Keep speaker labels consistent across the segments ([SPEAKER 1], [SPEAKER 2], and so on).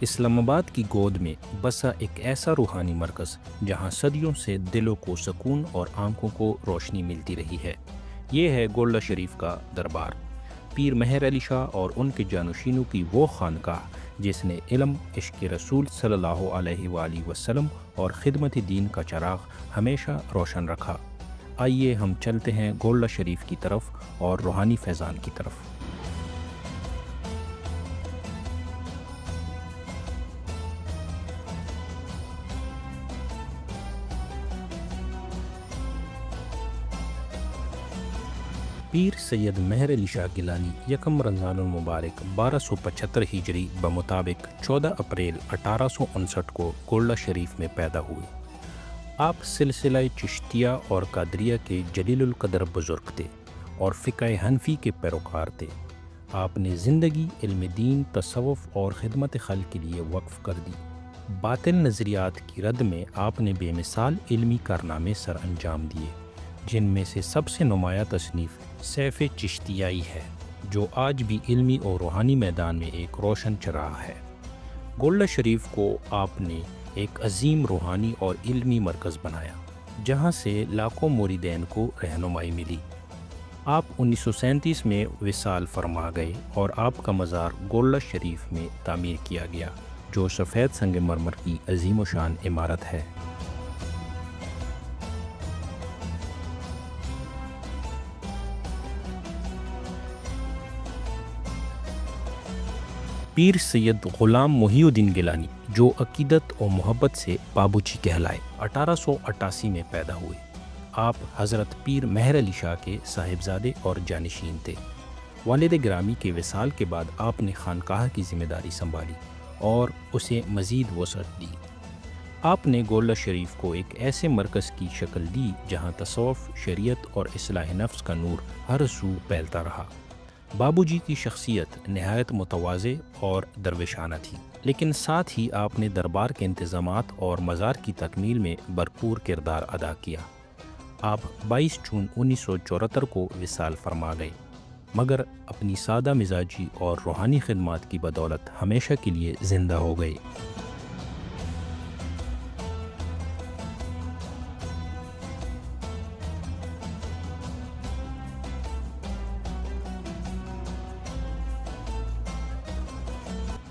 [SPEAKER 1] اسلام آباد کی گود میں بسا ایک ایسا روحانی مرکز جہاں صدیوں سے دلوں کو سکون اور آنکھوں کو روشنی ملتی رہی ہے۔ یہ ہے گولڈہ شریف کا دربار، پیر مہر علی شاہ اور ان کے جانشینوں کی وہ خانقاہ جس نے علم، عشق رسول صلی اللہ علیہ وآلہ وسلم اور خدمت دین کا چراغ ہمیشہ روشن رکھا۔ آئیے ہم چلتے ہیں گولڈہ شریف کی طرف اور روحانی فیضان کی طرف۔ پیر سید مہر علی شاہ گیلانی یکم رمضان المبارک 1275 ہجری بمطابق 14 اپریل 1859 کو گولڈہ شریف میں پیدا ہوئے۔ آپ سلسلہ چشتیہ اور قادریہ کے جلیل القدر بزرگ تھے اور فقہ حنفی کے پیروکار تھے۔ آپ نے زندگی علم دین، تصوف اور خدمت خلق کے لیے وقف کر دی۔ باطل نظریات کی رد میں آپ نے بے مثال علمی کارنامے سر انجام دیے، جن میں سے سب سے نمایاں تصنیف سیف چشتیائی ہے، جو آج بھی علمی اور روحانی میدان میں ایک روشن چراغ ہے۔ گولڈہ شریف کو آپ نے ایک عظیم روحانی اور علمی مرکز بنایا، جہاں سے لاکھوں مریدین کو رہنمائی ملی۔ آپ 1937 میں وصال فرما گئے اور آپ کا مزار گولڈہ شریف میں تعمیر کیا گیا، جو سفید سنگ مرمر کی عظیم و شان عمارت ہے۔ پیر سید غلام محی الدین گیلانی، جو عقیدت و محبت سے بابوجی کہلائے، 1888 میں پیدا ہوئے۔ آپ حضرت پیر مہر علی شاہ کے صاحبزادے اور جانشین تھے۔ والد گرامی کے وصال کے بعد آپ نے خانقاہ کی ذمہ داری سنبھالی اور اسے مزید وسعت دی۔ آپ نے گولڈہ شریف کو ایک ایسے مرکز کی شکل دی جہاں تصوف، شریعت اور اصلاح نفس کا نور ہر سو پھیلتا رہا۔ بابو جی کی شخصیت نہایت متواضع اور درویشانہ تھی، لیکن ساتھ ہی آپ نے دربار کے انتظامات اور مزار کی تکمیل میں بھرپور کردار ادا کیا۔ آپ 22 جون 1974 کو وصال فرما گئے، مگر اپنی سادہ مزاجی اور روحانی خدمات کی بدولت ہمیشہ کے لیے زندہ ہو گئے۔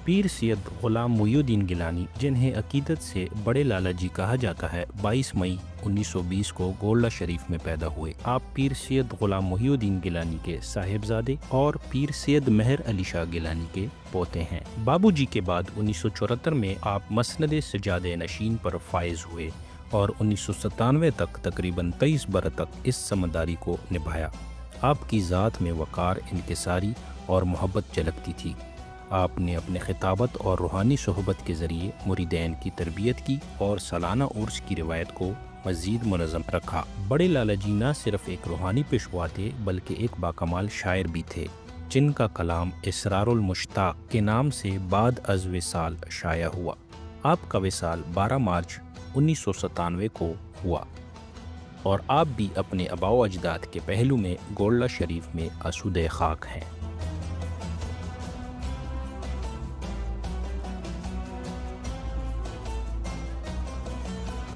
[SPEAKER 1] پیر سید غلام محی الدین گیلانی، جنہیں عقیدت سے بڑے لالا جی کہا جاتا ہے، 22 مئی 1920 کو گولڈہ شریف میں پیدا ہوئے۔ آپ پیر سید غلام محی الدین گیلانی کے صاحبزادے اور پیر سید مہر علی شاہ گیلانی کے پوتے ہیں۔ بابو جی کے بعد 1974 میں آپ مسند سجاد نشین پر فائز ہوئے اور 1997 تک تقریباً 23 برس تک اس سمنداری کو نبھایا۔ آپ کی ذات میں وقار، انکساری اور محبت جھلکتی تھی۔ آپ نے اپنے خطابت اور روحانی صحبت کے ذریعے مریدین کی تربیت کی اور سالانہ عرس کی روایت کو مزید منظم رکھا۔ بڑے لالا جی نہ صرف ایک روحانی پیشوا تھے بلکہ ایک باکمال شاعر بھی تھے، جن کا کلام اسرار المشتاق کے نام سے بعد از وصال شائع ہوا۔ آپ کا وصال 12 مارچ 1997 کو ہوا اور آپ بھی اپنے آباء و اجداد کے پہلو میں گولڈہ شریف میں آسودہ خاک ہیں۔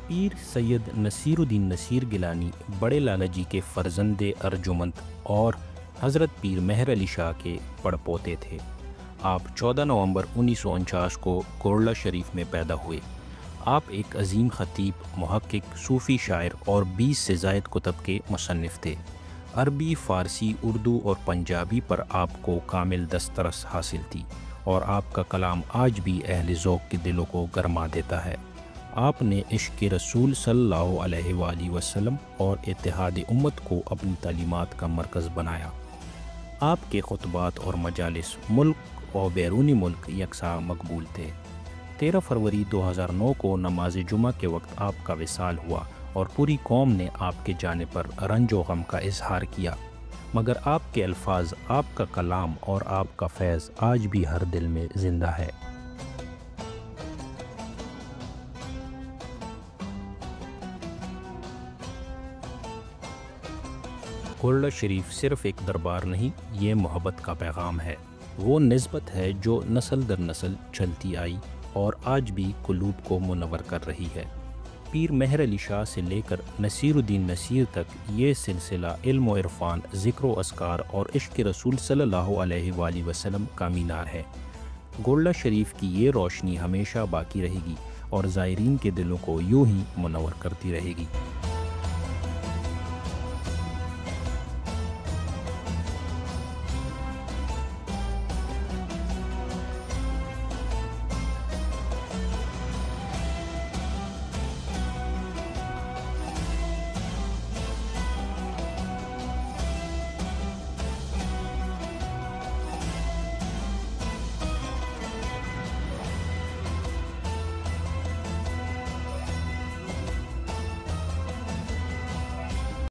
[SPEAKER 1] پیر سید نصیر الدین نصیر گیلانی بڑے لالا جی کے فرزند ارجمند اور حضرت پیر مہر علی شاہ کے پڑپوتے تھے۔ آپ 14 نومبر 1949 کو گولڈہ شریف میں پیدا ہوئے۔ آپ ایک عظیم خطیب، محقق، صوفی شاعر اور 20 سے زائد کتب کے مصنف تھے۔ عربی، فارسی، اردو اور پنجابی پر آپ کو کامل دسترس حاصل تھی اور آپ کا کلام آج بھی اہل ذوق کے دلوں کو گرما دیتا ہے۔ آپ نے عشق رسول صلی اللہ علیہ وآلہ وسلم اور اتحاد امت کو اپنی تعلیمات کا مرکز بنایا۔ آپ کے خطبات اور مجالس ملک اور بیرونی ملک یکساں مقبول تھے۔ 13 فروری 2009 کو نماز جمعہ کے وقت آپ کا وصال ہوا اور پوری قوم نے آپ کے جانے پر رنج و غم کا اظہار کیا، مگر آپ کے الفاظ، آپ کا کلام اور آپ کا فیض آج بھی ہر دل میں زندہ ہے۔ گولڈہ شریف صرف ایک دربار نہیں، یہ محبت کا پیغام ہے۔ وہ نسبت ہے جو نسل در نسل چلتی آئی اور آج بھی قلوب کو منور کر رہی ہے۔ پیر مہر علی شاہ سے لے کر نصیر الدین نصیر تک یہ سلسلہ علم و عرفان، ذکر و اذکار اور عشق رسول صلی اللہ علیہ وآلہ وسلم کا مینار ہے۔ گولڈہ شریف کی یہ روشنی ہمیشہ باقی رہے گی اور زائرین کے دلوں کو یوں ہی منور کرتی رہے گی۔